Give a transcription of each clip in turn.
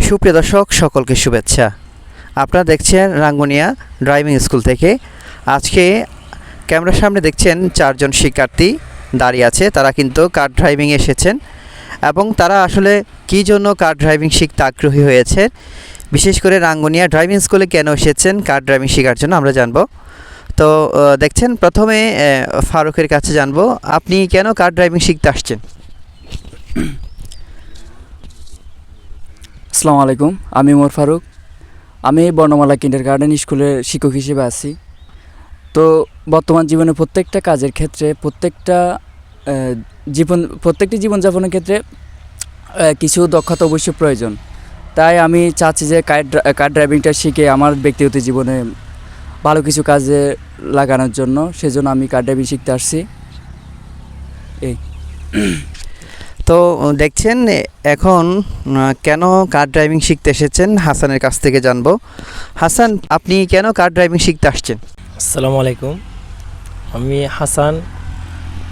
সুপ্রিয় দর্শক সকলকে শুভেচ্ছা। আপনারা দেখছেন রাঙ্গুনিয়া ড্রাইভিং স্কুল থেকে। আজকে ক্যামেরার সামনে দেখছেন চারজন শিক্ষার্থী দাঁড়িয়ে আছে। তারা কিন্তু কার ড্রাইভিং এসেছেন এবং তারা আসলে কী জন্য কার ড্রাইভিং শিখতে আগ্রহী হয়েছে, বিশেষ করে রাঙ্গুনিয়া ড্রাইভিং স্কুলে কেন এসেছেন কার ড্রাইভিং শেখার জন্য আমরা জানবো। তো দেখছেন, প্রথমে ফারুকের কাছে জানবো, আপনি কেন কার ড্রাইভিং শিখতে আসছেন? আসসালামু আলাইকুম, আমি ওমর ফারুক। আমি বর্ণমালা কিন্ডারগার্টেন স্কুলের শিক্ষক হিসেবে আছি। তো বর্তমান জীবনে প্রত্যেকটা কাজের ক্ষেত্রে প্রত্যেকটি জীবনযাপনের ক্ষেত্রে কিছু দক্ষতা অবশ্যই প্রয়োজন। তাই আমি চাচ্ছি যে কার ড্রাইভিংটা শিখে আমার ব্যক্তিগত জীবনে ভালো কিছু কাজে লাগানোর জন্য, সেজন্য আমি কার ড্রাইভিং শিখতে আসছি। এই তো দেখছেন, এখন কেন কার ড্রাইভিং শিখতে এসেছেন হাসানের কাছ থেকে জানবো। হাসান, আপনি কেন কার ড্রাইভিং শিখতে আসছেন? আসসালামু আলাইকুম, আমি হাসান।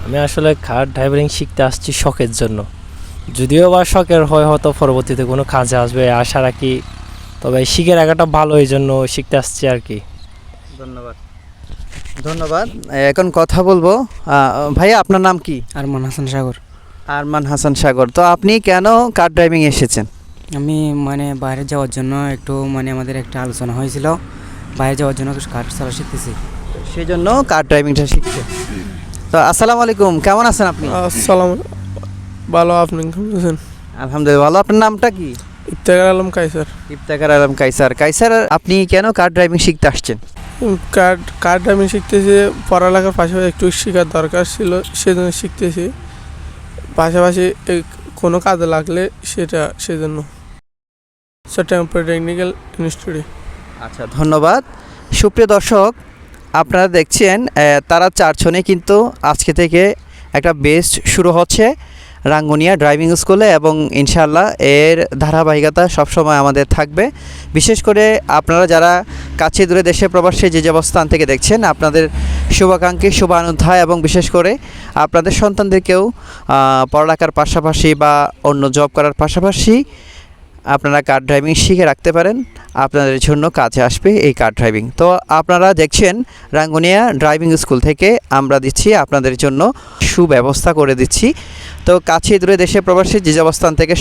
আমি আসলে কার ড্রাইভিং শিখতে আসছি শখের জন্য, যদিও বা শখের হয় হয়তো পরবর্তীতে কোনো কাজে আসবে আশা রাখি, তবে শিখে রাখাটা ভালো, এই জন্য শিখতে আসছি আর কি। ধন্যবাদ। এখন কথা বলবো, ভাইয়া আপনার নাম কি? আরমান হাসান সাগর। আরমান হাসান সাগর। তো আপনি কেন কার ড্রাইভিং এসেছেন? আমি বাইরে যাওয়ার জন্য আমাদের একটা আলোচনা হয়েছিল, বাইরে যাওয়ার জন্য কার চালা শিখতেছি, সেই জন্য কার ড্রাইভিংটা শিখছে। তো আসসালামু আলাইকুম, কেমন আছেন আপনি? আসসালাম, ভালো। আপনি কেমন আছেন? আলহামদুলিল্লাহ ভালো। আপনার নামটা কি? ইফতেখার আলম কাইসার। ইফতেখার আলম কাইসার। কাইসার, আপনি কেন কার ড্রাইভিং শিখতে আসছেন? কার ড্রাইভিং শিখতেছি, পড়ালেখার পাশাপাশি একটু শেখার দরকার ছিল, সেজন্য শিখতেছি। পাশাপাশি কোনো কাজে লাগলে সেজন্য চট্টগ্রাম পলিটেকনিক্যাল ইনস্টিটিউটে। আচ্ছা, ধন্যবাদ। সুপ্রিয় দর্শক, আপনারা দেখছেন তারা চারজনে কিন্তু আজকে থেকে একটা বেস্ট শুরু হচ্ছে রাঙ্গুনিয়া ড্রাইভিং স্কুলে, এবং ইনশাআল্লাহ এর ধারাবাহিকতা সবসময় আমাদের থাকবে। বিশেষ করে আপনারা যারা কাছে দূরে দেশে প্রবাসে যে অবস্থান থেকে দেখছেন, আপনাদের শুভাকাঙ্ক্ষী, শুভানুধ্যায়, এবং বিশেষ করে আপনাদের সন্তানদেরকেও পড়ালেখার পাশাপাশি বা অন্য জব করার পাশাপাশি আপনারা কার ড্রাইভিং শিখে রাখতে পারেন, আপনাদের জন্য কাজে আসবে এই কার ড্রাইভিং। তো আপনারা দেখছেন রাঙ্গুনিয়া ড্রাইভিং স্কুল থেকে আমরা দিচ্ছি আপনাদের জন্য সুব্যবস্থা করে দিচ্ছি। তো কাছে দূরে দেশে প্রবাসী যে অবস্থান থেকে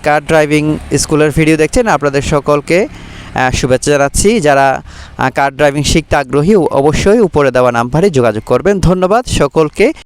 কার ড্রাইভিং স্কুলের ভিডিও দেখছেন, আপনাদের সকলকে শুভেচ্ছা জানাচ্ছি। যারা কার ড্রাইভিং শিখতে আগ্রহী অবশ্যই উপরে দেওয়া নাম্বারে যোগাযোগ করবেন। ধন্যবাদ সকলকে।